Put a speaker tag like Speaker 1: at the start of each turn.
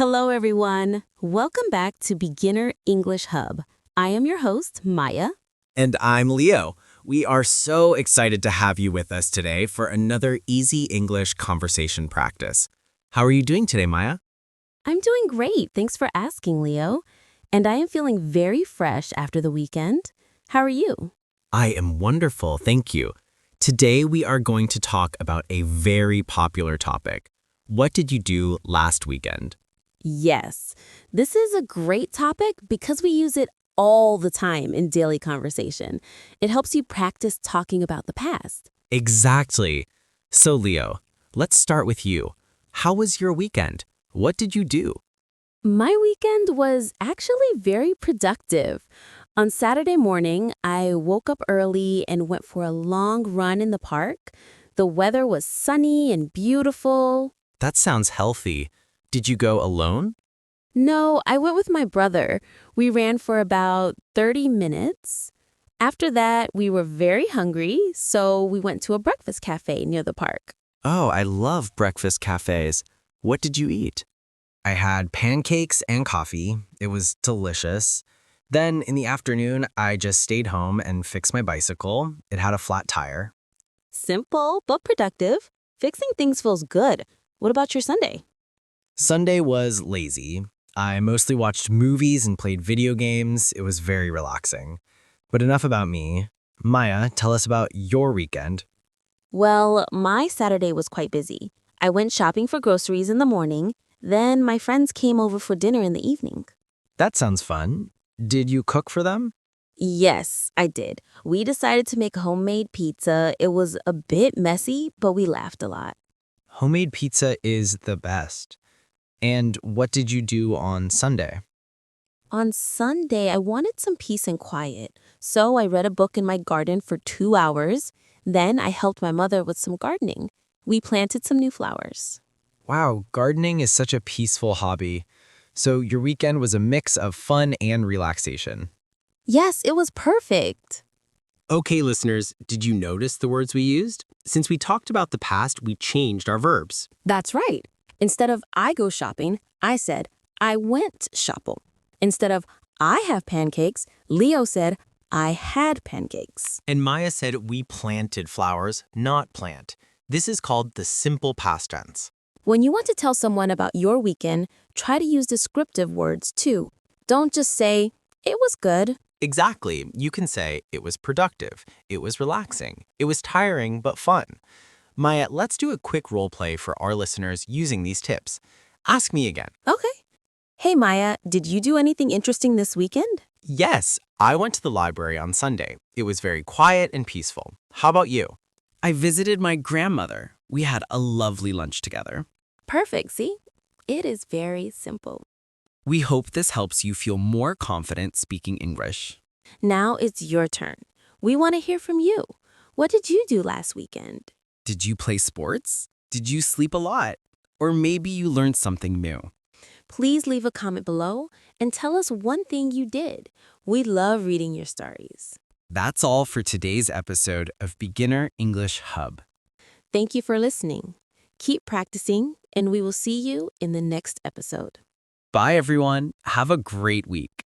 Speaker 1: Hello, everyone. Welcome back to Beginner English Hub. I am your host, Maya.
Speaker 2: And I'm Leo. We are so excited to have you with us today for another easy English conversation practice. How are you doing today, Maya?
Speaker 1: I'm doing great. Thanks for asking, Leo. And I am feeling very fresh after the weekend. How are you?
Speaker 2: I am wonderful, thank you. Today we are going to talk about a very popular topic. What did you do last weekend?
Speaker 1: Yes, this is a great topic because we use it all the time in daily conversation. It helps you practice talking about the past.
Speaker 2: Exactly. So, Leo, let's start with you. How was your weekend? What did you do?
Speaker 1: My weekend was actually very productive. On Saturday morning, I woke up early and went for a long run in the park. The weather was sunny and beautiful.
Speaker 2: That sounds healthy. Did you go alone?
Speaker 1: No, I went with my brother. We ran for about 30 minutes. After that, we were very hungry, so we went to a breakfast cafe near the park.
Speaker 2: Oh, I love breakfast cafes. What did you eat? I had pancakes and coffee. It was delicious. Then in the afternoon, I just stayed home and fixed my bicycle. It had a flat tire.
Speaker 1: Simple but productive. Fixing things feels good. What about your Sunday?
Speaker 2: Sunday was lazy. I mostly watched movies and played video games. It was very relaxing. But enough about me. Maya, tell us about your weekend.
Speaker 1: Well, my Saturday was quite busy. I went shopping for groceries in the morning. Then my friends came over for dinner in the evening.
Speaker 2: That sounds fun. Did you cook for them?
Speaker 1: Yes, I did. We decided to make homemade pizza. It was a bit messy, but we laughed a lot.
Speaker 2: Homemade pizza is the best. And what did you do on Sunday?
Speaker 1: On Sunday, I wanted some peace and quiet, so I read a book in my garden for 2 hours. Then I helped my mother with some gardening. We planted some new flowers.
Speaker 2: Wow, gardening is such a peaceful hobby. So your weekend was a mix of fun and relaxation.
Speaker 1: Yes, it was perfect.
Speaker 3: Okay, listeners, did you notice the words we used? Since we talked about the past, we changed our verbs.
Speaker 1: That's right. Instead of I go shopping, I said I went shopping. Instead of I have pancakes, Leo said I had pancakes.
Speaker 3: And Maya said we planted flowers, not plant. This is called the simple past tense.
Speaker 1: When you want to tell someone about your weekend, try to use descriptive words too. Don't just say, it was good.
Speaker 3: Exactly. You can say it was productive, it was relaxing, it was tiring but fun. Maya, let's do a quick role play for our listeners using these tips. Ask me again.
Speaker 1: Okay. Hey, Maya, did you do anything interesting this weekend?
Speaker 3: Yes, I went to the library on Sunday. It was very quiet and peaceful. How about you?
Speaker 4: I visited my grandmother. We had a lovely lunch together.
Speaker 1: Perfect, see? It is very simple.
Speaker 4: We hope this helps you feel more confident speaking English.
Speaker 1: Now it's your turn. We want to hear from you. What did you do last weekend?
Speaker 4: Did you play sports? Did you sleep a lot? Or maybe you learned something new.
Speaker 1: Please leave a comment below and tell us one thing you did. We love reading your stories.
Speaker 4: That's all for today's episode of Beginner English Hub.
Speaker 1: Thank you for listening. Keep practicing, and we will see you in the next episode.
Speaker 4: Bye, everyone. Have a great week.